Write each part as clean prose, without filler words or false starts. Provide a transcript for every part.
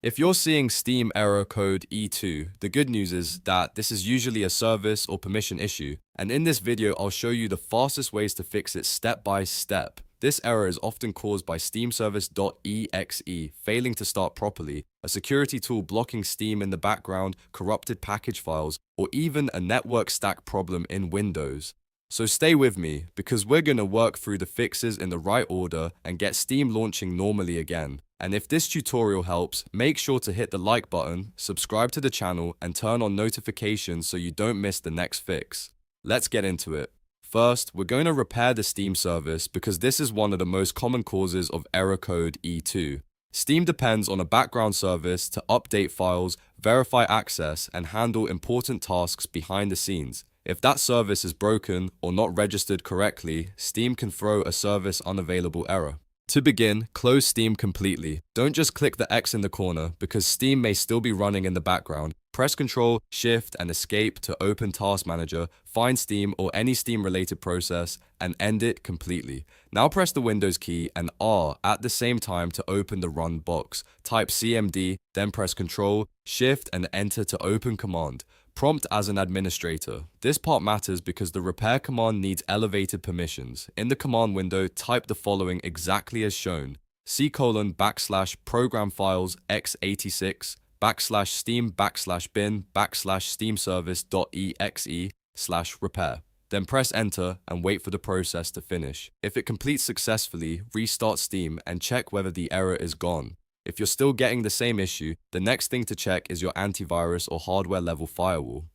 If you're seeing Steam error code E2, the good news is that this is usually a service or permission issue, and in this video I'll show you the fastest ways to fix it step by step. This error is often caused by steamservice.exe failing to start properly, a security tool blocking Steam in the background, corrupted package files, or even a network stack problem in Windows. So stay with me, because we're going to work through the fixes in the right order and get Steam launching normally again. And if this tutorial helps, make sure to hit the like button, subscribe to the channel, and turn on notifications so you don't miss the next fix. Let's get into it. First, we're going to repair the Steam service because this is one of the most common causes of error code E2. Steam depends on a background service to update files, verify access, and handle important tasks behind the scenes. If that service is broken or not registered correctly, Steam can throw a service unavailable error. To begin, close Steam completely. Don't just click the X in the corner because Steam may still be running in the background. Press Ctrl, Shift, and Escape to open Task Manager, find Steam or any Steam-related process, and end it completely. Now press the Windows key and R at the same time to open the Run box. Type CMD, then press Ctrl, Shift, and Enter to open Command. Prompt as an administrator. This part matters because the repair command needs elevated permissions. In the command window, type the following exactly as shown: /program files x86 /steam /bin /steamservice.exe/repair. Then press enter and wait for the process to finish. If it completes successfully, restart Steam and check whether the error is gone. If you're still getting the same issue, the next thing to check is your antivirus or hardware level firewall.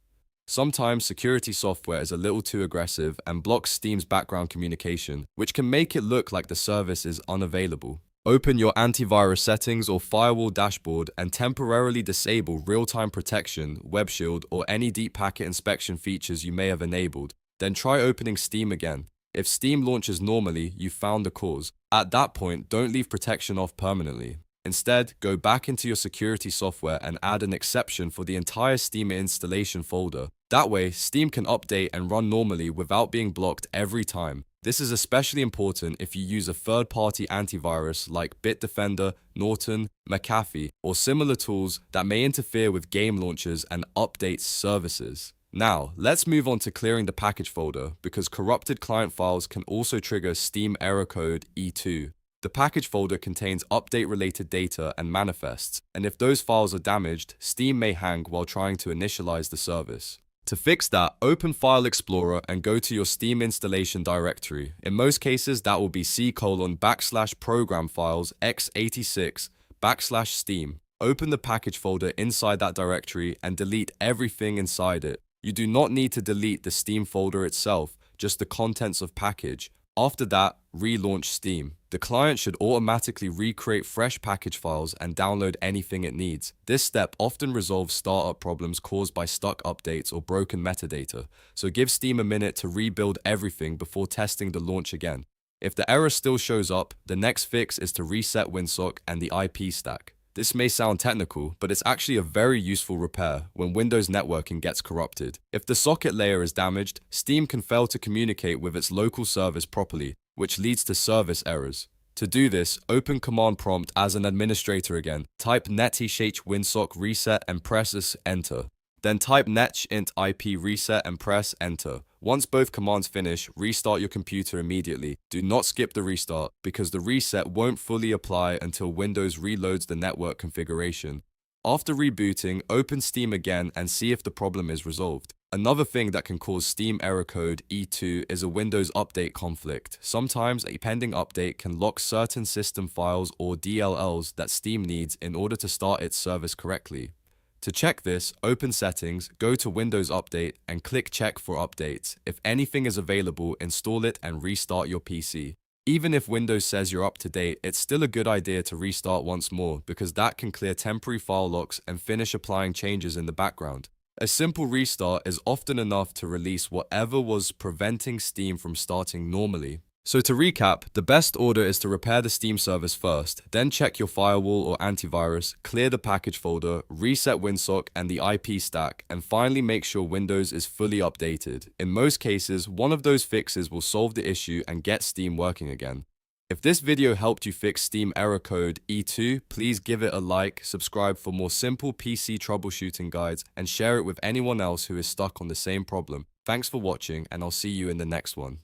Sometimes security software is a little too aggressive and blocks Steam's background communication, which can make it look like the service is unavailable. Open your antivirus settings or firewall dashboard and temporarily disable real-time protection, web shield, or any deep packet inspection features you may have enabled. Then try opening Steam again. If Steam launches normally, you've found the cause. At that point, don't leave protection off permanently. Instead, go back into your security software and add an exception for the entire Steam installation folder. That way, Steam can update and run normally without being blocked every time. This is especially important if you use a third-party antivirus like Bitdefender, Norton, McAfee, or similar tools that may interfere with game launchers and update services. Now, let's move on to clearing the package folder, because corrupted client files can also trigger Steam error code E2. The package folder contains update-related data and manifests, and if those files are damaged, Steam may hang while trying to initialize the service. To fix that, open File Explorer and go to your Steam installation directory. In most cases, that will be /program files x86 /steam. Open the package folder inside that directory and delete everything inside it. You do not need to delete the Steam folder itself, just the contents of package. After that, relaunch Steam. The client should automatically recreate fresh package files and download anything it needs. This step often resolves startup problems caused by stuck updates or broken metadata, so give Steam a minute to rebuild everything before testing the launch again. If the error still shows up, the next fix is to reset Winsock and the IP stack. This may sound technical, but it's actually a very useful repair when Windows networking gets corrupted. If the socket layer is damaged, Steam can fail to communicate with its local service properly, which leads to service errors. To do this, open Command Prompt as an administrator again. Type netsh winsock reset and press enter. Then type netsh IP reset and press enter. Once both commands finish, restart your computer immediately. Do not skip the restart, because the reset won't fully apply until Windows reloads the network configuration. After rebooting, open Steam again and see if the problem is resolved. Another thing that can cause Steam error code E2 is a Windows update conflict. Sometimes a pending update can lock certain system files or DLLs that Steam needs in order to start its service correctly. To check this, open Settings, go to Windows Update, and click Check for updates. If anything is available, install it and restart your PC. Even if Windows says you're up to date, it's still a good idea to restart once more, because that can clear temporary file locks and finish applying changes in the background. A simple restart is often enough to release whatever was preventing Steam from starting normally. So to recap, the best order is to repair the Steam service first, then check your firewall or antivirus, clear the package folder, reset Winsock and the IP stack, and finally make sure Windows is fully updated. In most cases, one of those fixes will solve the issue and get Steam working again. If this video helped you fix Steam error code E2, please give it a like, subscribe for more simple PC troubleshooting guides, and share it with anyone else who is stuck on the same problem. Thanks for watching, and I'll see you in the next one.